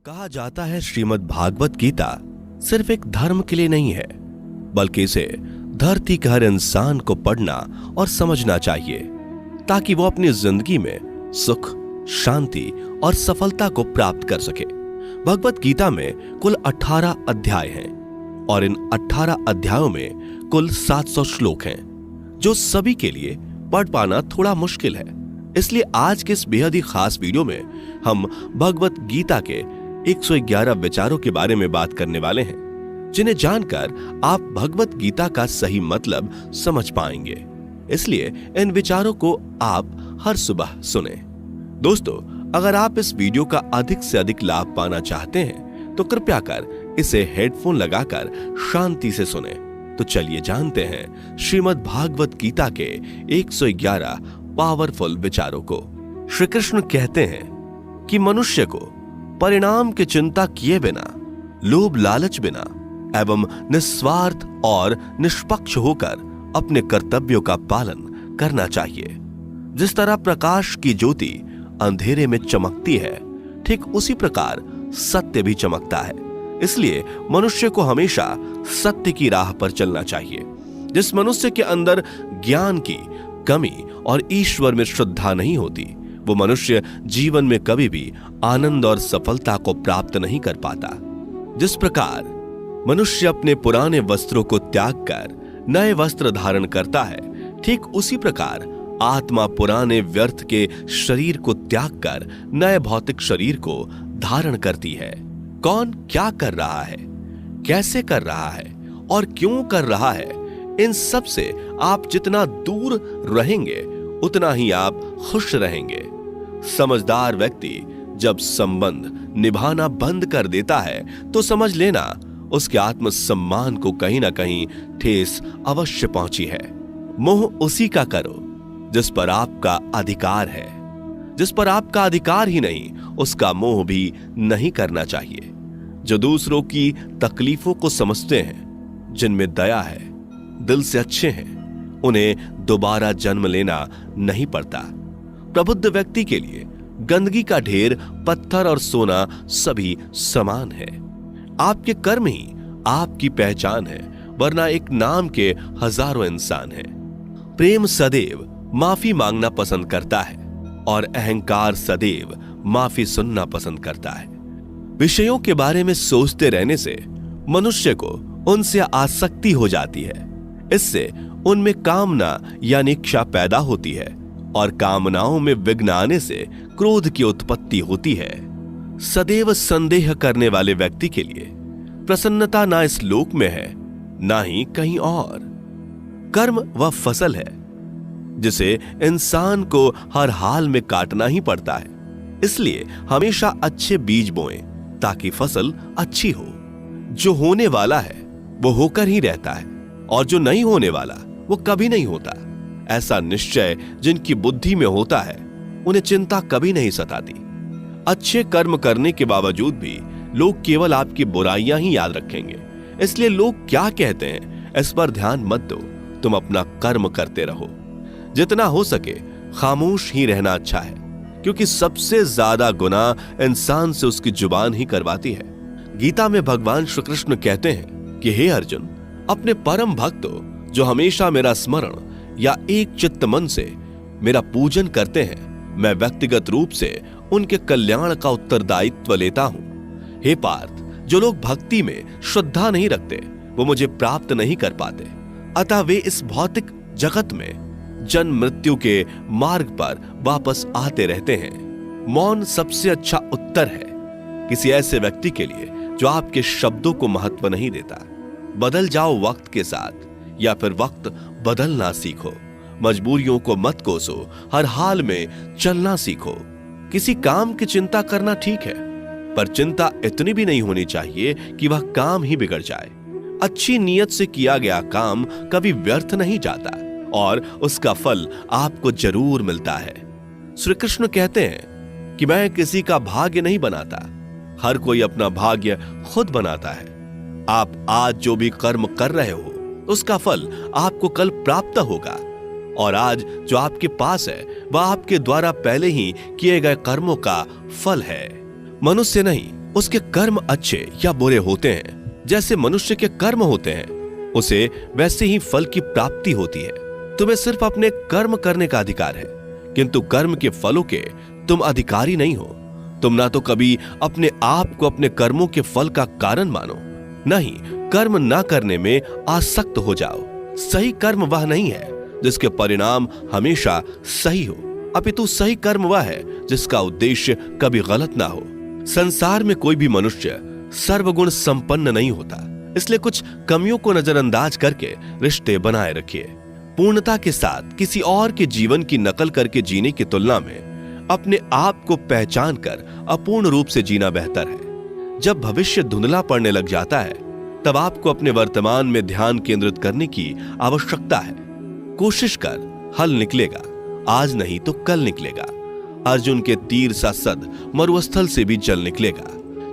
कहा जाता है श्रीमद् भागवत गीता सिर्फ एक धर्म के लिए नहीं है, बल्कि इसे धरती के हर इंसान को पढ़ना और समझना चाहिए ताकि वो अपनी जिंदगी में सुख, शांति और सफलता को प्राप्त कर सके। भगवत गीता में कुल 18 अध्याय हैं और इन 18 अध्यायों में कुल 700 श्लोक हैं, जो सभी के लिए पढ़ पाना थोड़ा मुश्किल है। इसलिए आज के इस बेहद ही खास वीडियो में हम भगवत गीता के 111 विचारों के बारे में बात करने वाले हैं, जिन्हें जानकर आप भगवत गीता का सही मतलब समझ पाएंगे। इसलिए इन विचारों को आप हर सुबह सुने। दोस्तों, अगर आप इस वीडियो का अधिक से अधिक लाभ पाना चाहते हैं तो कृपया कर इसे हेडफोन लगाकर शांति से सुने। तो चलिए जानते हैं श्रीमद् भागवत गीता के 111 पावरफुल विचारों को। श्री कृष्ण कहते हैं कि मनुष्य को परिणाम की चिंता किए बिना, लोभ लालच बिना एवं निस्वार्थ और निष्पक्ष होकर अपने कर्तव्यों का पालन करना चाहिए। जिस तरह प्रकाश की ज्योति अंधेरे में चमकती है, ठीक उसी प्रकार सत्य भी चमकता है। इसलिए मनुष्य को हमेशा सत्य की राह पर चलना चाहिए। जिस मनुष्य के अंदर ज्ञान की कमी और ईश्वर में श्रद्धा नहीं होती, वो मनुष्य जीवन में कभी भी आनंद और सफलता को प्राप्त नहीं कर पाता। जिस प्रकार मनुष्य अपने पुराने वस्त्रों को त्याग कर नए वस्त्र धारण करता है, ठीक उसी प्रकार आत्मा पुराने व्यर्थ के शरीर को त्याग कर नए भौतिक शरीर को धारण करती है। कौन क्या कर रहा है, कैसे कर रहा है और क्यों कर रहा है, इन सब से आप जितना दूर रहेंगे उतना ही आप खुश रहेंगे। समझदार व्यक्ति जब संबंध निभाना बंद कर देता है तो समझ लेना उसके आत्मसम्मान को कहीं ना कहीं ठेस अवश्य पहुंची है। मोह उसी का करो जिस पर आपका अधिकार है। जिस पर आपका अधिकार ही नहीं, उसका मोह भी नहीं करना चाहिए। जो दूसरों की तकलीफों को समझते हैं, जिनमें दया है, दिल से अच्छे हैं, उन्हें दोबारा जन्म लेना नहीं पड़ता। प्रबुद्ध व्यक्ति के लिए गंदगी का ढेर, पत्थर और सोना सभी समान है। आपके कर्म ही आपकी पहचान है, वरना एक नाम के हजारों इंसान हैं। प्रेम सदैव माफी मांगना पसंद करता है और अहंकार सदैव माफी सुनना पसंद करता है। विषयों के बारे में सोचते रहने से मनुष्य को उनसे आसक्ति हो जाती है। इससे उनमें कामना यानी इच्छा पैदा होती है और कामनाओं में विघ्न आने से क्रोध की उत्पत्ति होती है। सदैव संदेह करने वाले व्यक्ति के लिए प्रसन्नता ना इस लोक में है, ना ही कहीं और। कर्म वह फसल है जिसे इंसान को हर हाल में काटना ही पड़ता है। इसलिए हमेशा अच्छे बीज बोएं ताकि फसल अच्छी हो। जो होने वाला है वो होकर ही रहता है और जो नहीं होने वाला वो कभी नहीं होता। ऐसा निश्चय जिनकी बुद्धि में होता है, उन्हें चिंता कभी नहीं सताती। अच्छे कर्म करने के बावजूद भी लोग केवल आपकी बुराइयां ही याद रखेंगे। इसलिए लोग क्या कहते हैं इस पर ध्यान मत दो, तुम अपना कर्म करते रहो। जितना हो सके खामोश ही रहना अच्छा है, क्योंकि सबसे ज्यादा गुनाह इंसान से उसकी जुबान ही करवाती है। गीता में भगवान श्री कृष्ण कहते हैं कि हे अर्जुन, अपने परम भक्तों जो हमेशा मेरा स्मरण या एक चित्त मन से मेरा पूजन करते हैं, मैं व्यक्तिगत रूप से उनके कल्याण का उत्तरदायित्व लेता हूं। हे पार्थ, जो लोग भक्ति में श्रद्धा नहीं रखते वो मुझे प्राप्त नहीं कर पाते। अतः वे इस भौतिक जगत में जन्म मृत्यु के मार्ग पर वापस आते रहते हैं। मौन सबसे अच्छा उत्तर है किसी ऐसे व्यक्ति के लिए जो आपके शब्दों को महत्व नहीं देता। बदल जाओ वक्त के साथ, या फिर वक्त बदलना सीखो। मजबूरियों को मत कोसो, हर हाल में चलना सीखो। किसी काम की चिंता करना ठीक है, पर चिंता इतनी भी नहीं होनी चाहिए कि वह काम ही बिगड़ जाए। अच्छी नीयत से किया गया काम कभी व्यर्थ नहीं जाता और उसका फल आपको जरूर मिलता है। श्री कृष्ण कहते हैं कि मैं किसी का भाग्य नहीं बनाता, हर कोई अपना भाग्य खुद बनाता है। आप आज जो भी कर्म कर रहे हो उसका फल आपको कल प्राप्त होगा, और आज जो आपके पास है वह आपके द्वारा पहले ही किए गए कर्मों का फल है। मनुष्य नहीं उसके कर्म अच्छे या बुरे होते हैं, जैसे मनुष्य के कर्म होते हैं, उसे वैसे ही फल की प्राप्ति होती है। तुम्हें सिर्फ अपने कर्म करने का अधिकार है, किंतु कर्म के फलों के तुम अधिकारी नहीं हो। तुम ना तो कभी अपने आप को अपने कर्मों के फल का कारण मानो, नहीं कर्म ना करने में आसक्त हो जाओ। सही कर्म वह नहीं है जिसके परिणाम हमेशा सही हो, अपितु सही कर्म वह है जिसका उद्देश्य कभी गलत ना हो। संसार में कोई भी मनुष्य सर्वगुण संपन्न नहीं होता, इसलिए कुछ कमियों को नजरअंदाज करके रिश्ते बनाए रखिए। पूर्णता के साथ किसी और के जीवन की नकल करके जीने की तुलना में अपने आप को पहचान कर अपूर्ण रूप से जीना बेहतर है। जब भविष्य धुंधला पड़ने लग जाता है, तब आपको अपने वर्तमान में ध्यान केंद्रित करने की आवश्यकता है। कोशिश कर, हल निकलेगा, आज नहीं तो कल निकलेगा। अर्जुन के तीर सा सद मरुस्थल से भी जल निकलेगा।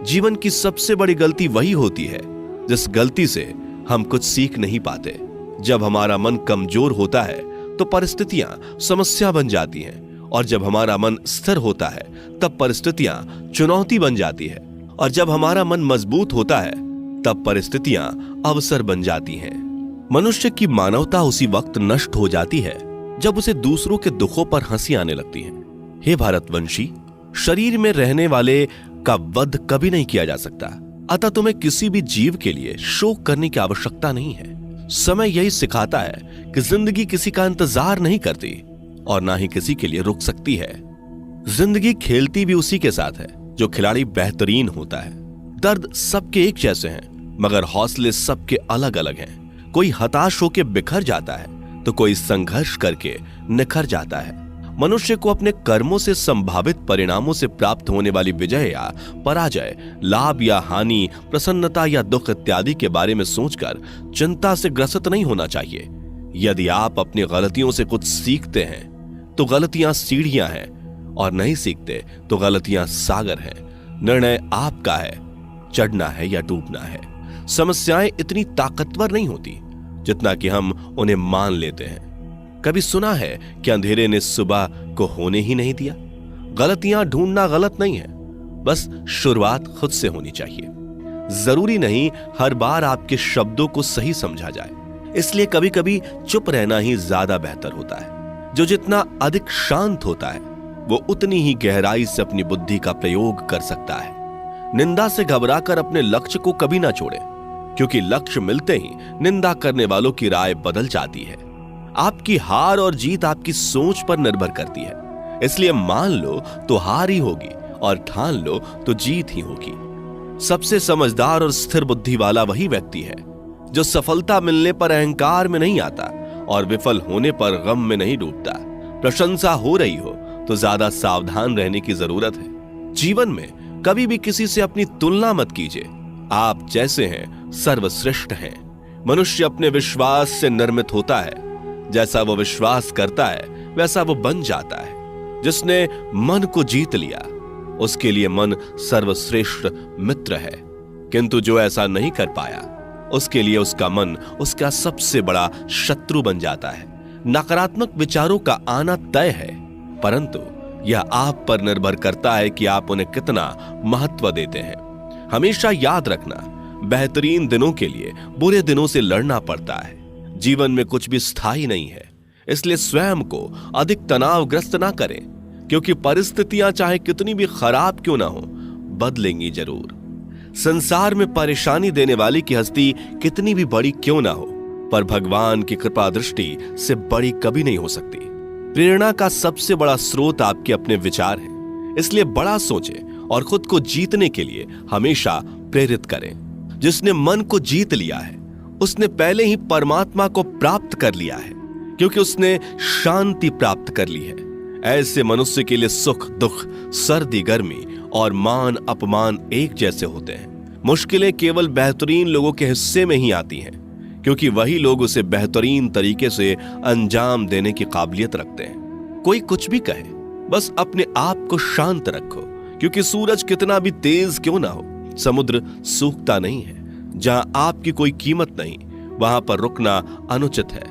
जीवन की सबसे बड़ी गलती वही होती है जिस गलती से हम कुछ सीख नहीं पाते। जब हमारा मन कमजोर होता है तो परिस्थितियां समस्या बन जाती हैं, और जब हमारा मन स्थिर होता है तब परिस्थितियां चुनौती बन जाती है, और जब हमारा मन मजबूत होता है तब परिस्थितियां अवसर बन जाती हैं। मनुष्य की मानवता उसी वक्त नष्ट हो जाती है जब उसे दूसरों के दुखों पर हंसी आने लगती है। हे भारतवंशी, शरीर में रहने वाले का वध कभी नहीं किया जा सकता, अतः तुम्हें किसी भी जीव के लिए शोक करने की आवश्यकता नहीं है। समय यही सिखाता है कि जिंदगी किसी का इंतजार नहीं करती और ना ही किसी के लिए रुक सकती है। जिंदगी खेलती भी उसी के साथ है जो खिलाड़ी बेहतरीन होता है। दर्द सबके एक जैसे हैं, मगर हौसले सबके अलग अलग हैं। कोई हताश होकर बिखर जाता है तो कोई संघर्ष करके निखर जाता है। मनुष्य को अपने कर्मों से संभावित परिणामों से प्राप्त होने वाली विजय या पराजय, लाभ या हानि, प्रसन्नता या दुख इत्यादि के बारे में सोचकर चिंता से ग्रसित नहीं होना चाहिए। यदि आप अपनी गलतियों से कुछ सीखते हैं तो गलतियां सीढ़ियां हैं, और नहीं सीखते तो गलतियां सागर हैं। निर्णय आपका है, चढ़ना है या डूबना है। समस्याएं इतनी ताकतवर नहीं होती जितना कि हम उन्हें मान लेते हैं। कभी सुना है कि अंधेरे ने सुबह को होने ही नहीं दिया? गलतियां ढूंढना गलत नहीं है, बस शुरुआत खुद से होनी चाहिए। जरूरी नहीं हर बार आपके शब्दों को सही समझा जाए, इसलिए कभी कभी चुप रहना ही ज्यादा बेहतर होता है। जो जितना अधिक शांत होता है वो उतनी ही गहराई से अपनी बुद्धि का प्रयोग कर सकता है। निंदा से घबराकर अपने लक्ष्य को कभी ना छोड़े, क्योंकि लक्ष्य मिलते ही निंदा करने वालों की राय बदल जाती है। आपकी हार और जीत आपकी सोच पर निर्भर करती है, इसलिए मान लो तो हार ही होगी और ठान लो तो जीत ही होगी। सबसे समझदार और स्थिर बुद्धि वाला वही व्यक्ति है जो सफलता मिलने पर अहंकार में नहीं आता और विफल होने पर गम में नहीं डूबता। प्रशंसा हो रही हो तो ज्यादा सावधान रहने की जरूरत है। जीवन में कभी भी किसी से अपनी तुलना मत कीजिए। आप जैसे हैं सर्वश्रेष्ठ हैं। मनुष्य अपने विश्वास से निर्मित होता है। जैसा वो विश्वास करता है वैसा वो बन जाता है। जिसने मन को जीत लिया उसके लिए मन सर्वश्रेष्ठ मित्र है, किंतु जो ऐसा नहीं कर पाया उसके लिए उसका मन उसका सबसे बड़ा शत्रु बन जाता है। नकारात्मक विचारों का आना तय है, परंतु यह आप पर निर्भर करता है कि आप उन्हें कितना महत्व देते हैं। हमेशा याद रखना, बेहतरीन दिनों के लिए बुरे दिनों से लड़ना पड़ता है। जीवन में कुछ भी स्थायी नहीं है, इसलिए स्वयं को अधिक तनावग्रस्त ना करें, क्योंकि परिस्थितियां चाहे कितनी भी खराब क्यों ना हो, बदलेंगी जरूर। संसार में परेशानी देने वाली की हस्ती कितनी भी बड़ी क्यों ना हो, पर भगवान की कृपा दृष्टि से बड़ी कभी नहीं हो सकती। प्रेरणा का सबसे बड़ा स्रोत आपके अपने विचार हैं, इसलिए बड़ा सोचें और खुद को जीतने के लिए हमेशा प्रेरित करें। जिसने मन को जीत लिया है उसने पहले ही परमात्मा को प्राप्त कर लिया है, क्योंकि उसने शांति प्राप्त कर ली है। ऐसे मनुष्य के लिए सुख दुख, सर्दी गर्मी और मान अपमान एक जैसे होते हैं। मुश्किलें केवल बेहतरीन लोगों के हिस्से में ही आती हैं, क्योंकि वही लोग उसे बेहतरीन तरीके से अंजाम देने की काबिलियत रखते हैं। कोई कुछ भी कहे, बस अपने आप को शांत रखो, क्योंकि सूरज कितना भी तेज क्यों ना हो, समुद्र सूखता नहीं है। जहां आपकी कोई कीमत नहीं, वहां पर रुकना अनुचित है,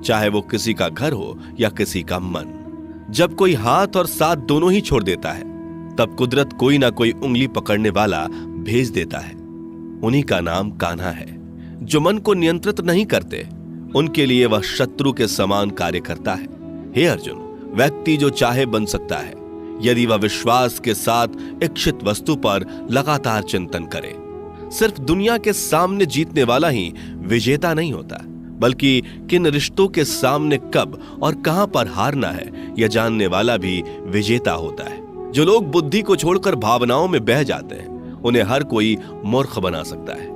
चाहे वो किसी का घर हो या किसी का मन। जब कोई हाथ और साथ दोनों ही छोड़ देता है तब कुदरत कोई ना कोई उंगली पकड़ने वाला भेज देता है। उन्हीं का नाम कान्हा है। जो मन को नियंत्रित नहीं करते, उनके लिए वह शत्रु के समान कार्य करता है। हे अर्जुन, व्यक्ति जो चाहे बन सकता है यदि वह विश्वास के साथ इच्छित वस्तु पर लगातार चिंतन करे। सिर्फ दुनिया के सामने जीतने वाला ही विजेता नहीं होता, बल्कि किन रिश्तों के सामने कब और कहां पर हारना है यह जानने वाला भी विजेता होता है। जो लोग बुद्धि को छोड़कर भावनाओं में बह जाते हैं, उन्हें हर कोई मूर्ख बना सकता है।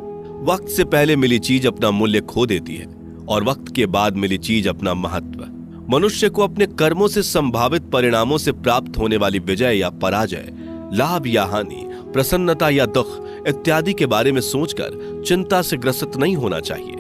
वक्त से पहले मिली चीज अपना मूल्य खो देती है और वक्त के बाद मिली चीज अपना महत्व। मनुष्य को अपने कर्मों से संभावित परिणामों से प्राप्त होने वाली विजय या पराजय, लाभ या हानि, प्रसन्नता या दुख इत्यादि के बारे में सोचकर चिंता से ग्रसित नहीं होना चाहिए।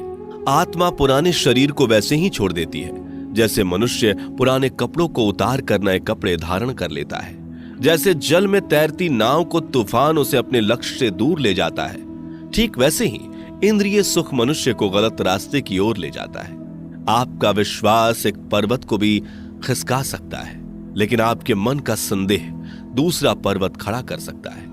आत्मा पुराने शरीर को वैसे ही छोड़ देती है जैसे मनुष्य पुराने कपड़ों को उतार कर नए कपड़े धारण कर लेता है। जैसे जल में तैरती नाव को तूफान उसे अपने लक्ष्य से दूर ले जाता है, ठीक वैसे ही इंद्रिय सुख मनुष्य को गलत रास्ते की ओर ले जाता है। आपका विश्वास एक पर्वत को भी खिसका सकता है, लेकिन आपके मन का संदेह दूसरा पर्वत खड़ा कर सकता है।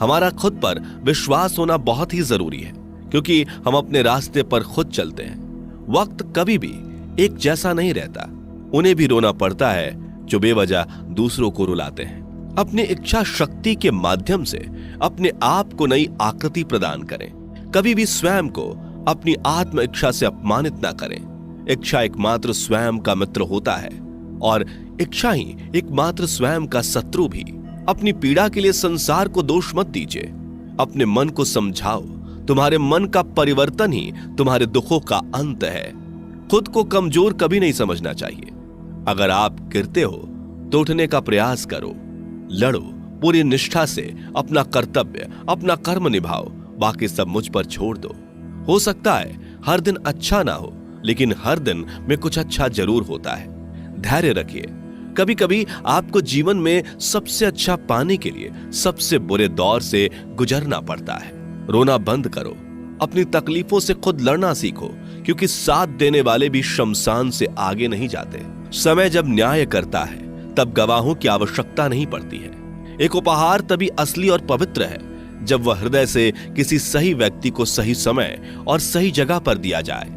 हमारा खुद पर विश्वास होना बहुत ही जरूरी है, क्योंकि हम अपने रास्ते पर खुद चलते हैं। वक्त कभी भी एक जैसा नहीं रहता। उन्हें भी रोना पड़ता है जो बेवजह दूसरों को रुलाते हैं। अपनी इच्छा शक्ति के माध्यम से अपने आप को नई आकृति प्रदान करें। कभी भी स्वयं को अपनी आत्म इच्छा से अपमानित ना करें। इच्छा एकमात्र स्वयं का मित्र होता है और इच्छा ही एकमात्र स्वयं का शत्रु भी। अपनी पीड़ा के लिए संसार को दोष मत दीजिए, अपने मन को समझाओ। तुम्हारे मन का परिवर्तन ही तुम्हारे दुखों का अंत है। खुद को कमजोर कभी नहीं समझना चाहिए। अगर आप गिरते हो तो उठने का प्रयास करो, लड़ो, पूरी निष्ठा से अपना कर्तव्य, अपना कर्म निभाओ, बाकी सब मुझ पर छोड़ दो। हो सकता है हर दिन अच्छा ना हो, लेकिन हर दिन में कुछ अच्छा जरूर होता है। धैर्य रखिए। कभी कभी आपको जीवन में सबसे अच्छा पाने के लिए सबसे बुरे दौर से गुजरना पड़ता है। रोना बंद करो, अपनी तकलीफों से खुद लड़ना सीखो, क्योंकि साथ देने वाले भी शमशान से आगे नहीं जाते। समय जब न्याय करता है तब गवाहों की आवश्यकता नहीं पड़ती है। एक उपहार तभी असली और पवित्र है जब वह हृदय से किसी सही व्यक्ति को सही समय और सही जगह पर दिया जाए,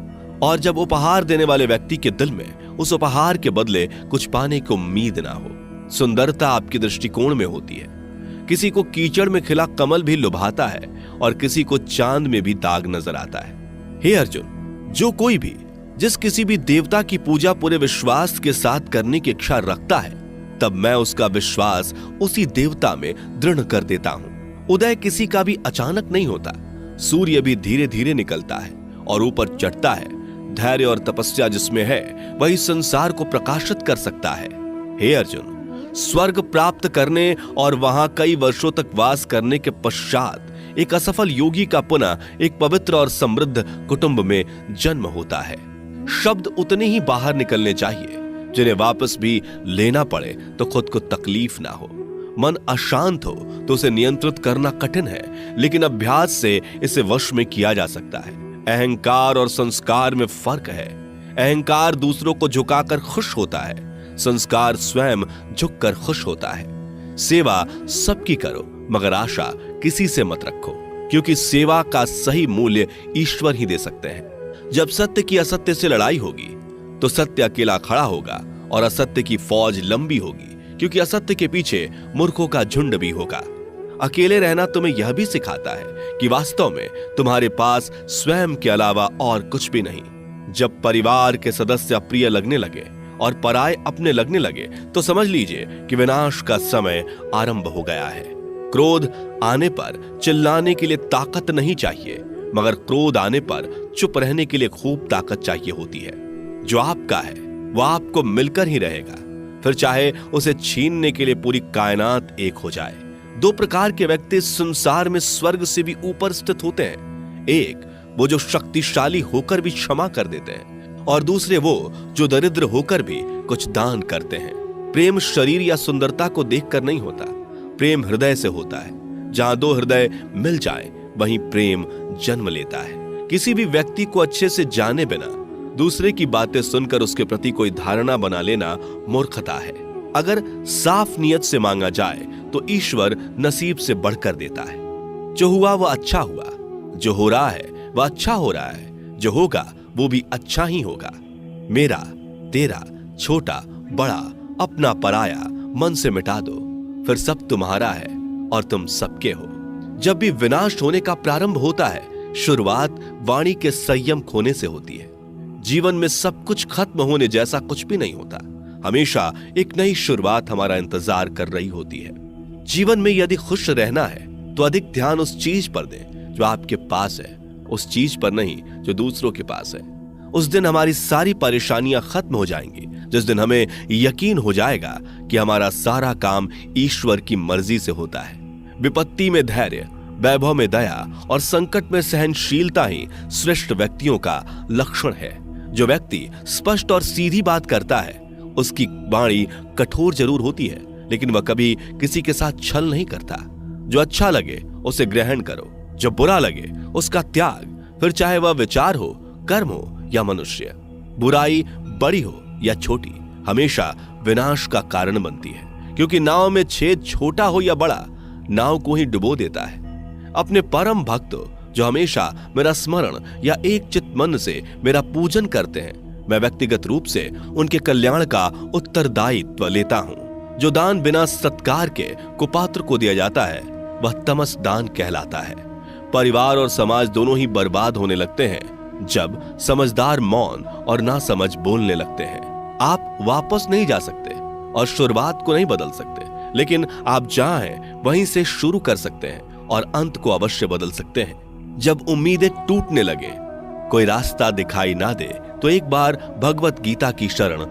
और जब उपहार देने वाले व्यक्ति के दिल में उस उपहार के बदले कुछ पाने की उम्मीद ना हो। सुंदरता आपके दृष्टिकोण में होती है। किसी को कीचड़ में खिला कमल भी लुभाता है और किसी को चांद में भी दाग नजर आता है। हे अर्जुन, जो कोई भी जिस किसी भी देवता की पूजा पूरे विश्वास के साथ करने की इच्छा रखता है, तब मैं उसका विश्वास उसी देवता में दृढ़ कर देता हूं। उदय किसी का भी अचानक नहीं होता। सूर्य भी धीरे धीरे निकलता है और ऊपर चढ़ता है। धैर्य और तपस्या जिसमें है वही संसार को प्रकाशित कर सकता है। हे अर्जुन, स्वर्ग प्राप्त करने और वहां कई वर्षों तक वास करने के पश्चात एक असफल योगी का पुनः एक पवित्र और समृद्ध कुटुंब में जन्म होता है। शब्द उतने ही बाहर निकलने चाहिए जिन्हें वापस भी लेना पड़े तो खुद को तकलीफ ना हो। मन अशांत हो तो उसे नियंत्रित करना कठिन है, लेकिन अभ्यास से इसे वश में किया जा सकता है। अहंकार और संस्कार में फर्क है। अहंकार दूसरों को झुकाकर खुश होता है, संस्कार स्वयं झुककर खुश होता है। सेवा सबकी करो, मगर आशा किसी से मत रखो, क्योंकि सेवा का सही मूल्य ईश्वर ही दे सकते हैं। जब सत्य की असत्य से लड़ाई होगी तो सत्य अकेला खड़ा होगा और असत्य की फौज लंबी होगी, क्योंकि असत्य के पीछे मूर्खों का झुंड भी होगा। अकेले रहना तुम्हें यह भी सिखाता है कि वास्तव में तुम्हारे पास स्वयं के अलावा और कुछ भी नहीं। जब परिवार के सदस्य अप्रिय लगने लगे और पराये अपने लगने लगे तो समझ लीजिए कि विनाश का समय आरंभ हो गया है। क्रोध आने पर चिल्लाने के लिए ताकत नहीं चाहिए, मगर क्रोध आने पर चुप रहने के लिए खूब ताकत चाहिए होती है। जो आपका है वह आपको मिलकर ही रहेगा, फिर चाहे उसे छीनने के लिए पूरी कायनात एक हो जाए। दो प्रकार के व्यक्ति संसार में स्वर्ग से भी ऊपर स्थित होते हैं। एक वो जो शक्तिशाली होकर भी क्षमा कर देते हैं, और दूसरे वो जो दरिद्र होकर भी कुछ दान करते हैं। प्रेम शरीर या सुंदरता को देखकर नहीं होता, प्रेम हृदय से होता है। जहां दो हृदय मिल जाएं, वहीं प्रेम जन्म लेता है। किसी भी व्यक्ति को अच्छे से जाने बिना दूसरे की बातें सुनकर उसके प्रति कोई धारणा बना लेना मूर्खता है। अगर साफ नियत से मांगा जाए तो ईश्वर नसीब से बढ़कर देता है। जो हुआ वह अच्छा हुआ, जो हो रहा है वह अच्छा हो रहा है, जो होगा वो भी अच्छा ही होगा। मेरा, तेरा, छोटा, बड़ा, अपना, पराया मन से मिटा दो, फिर सब तुम्हारा है और तुम सबके हो। जब भी विनाश होने का प्रारंभ होता है, शुरुआत वाणी के संयम खोने से होती है। जीवन में सब कुछ खत्म होने जैसा कुछ भी नहीं होता। हमेशा एक नई शुरुआत हमारा इंतजार कर रही होती है। जीवन में यदि खुश रहना है तो अधिक ध्यान उस चीज पर दें जो आपके पास है, उस चीज पर नहीं जो दूसरों के पास है। उस दिन हमारी सारी परेशानियां खत्म हो जाएंगी, जिस दिन हमें यकीन हो जाएगा कि हमारा सारा काम ईश्वर की मर्जी से होता है। विपत्ति में धैर्य, वैभव में दया और संकट में सहनशीलता ही श्रेष्ठ व्यक्तियों का लक्षण है। जो व्यक्ति स्पष्ट और सीधी बात करता है, उसकी वाणी कठोर जरूर होती है, लेकिन वह कभी किसी के साथ छल नहीं करता। जो अच्छा लगे उसे ग्रहण करो, जो बुरा लगे उसका त्याग, फिर चाहे वह विचार हो, कर्म हो या मनुष्य। बुराई बड़ी हो या छोटी हमेशा विनाश का कारण बनती है, क्योंकि नाव में छेद छोटा हो या बड़ा, नाव को ही डुबो देता है। अपने परम भक्त जो हमेशा मेरा स्मरण या एक चित्त मन से मेरा पूजन करते हैं, मैं व्यक्तिगत रूप से उनके कल्याण का उत्तरदायित्व लेता हूं। जो दान बिना सत्कार के कुपात्र को दिया जाता है वह तमस दान कहलाता है। परिवार और समाज दोनों ही बर्बाद होने लगते हैं जब समझदार मौन और नासमझ बोलने लगते हैं। आप वापस नहीं जा सकते और शुरुआत को नहीं बदल सकते, लेकिन आप जहां हैं वहीं से शुरू कर सकते हैं और अंत को अवश्य बदल सकते हैं। जब उम्मीदें टूटने लगे, कोई रास्ता दिखाई ना दे, तो एक बार भगवत गीता की शरण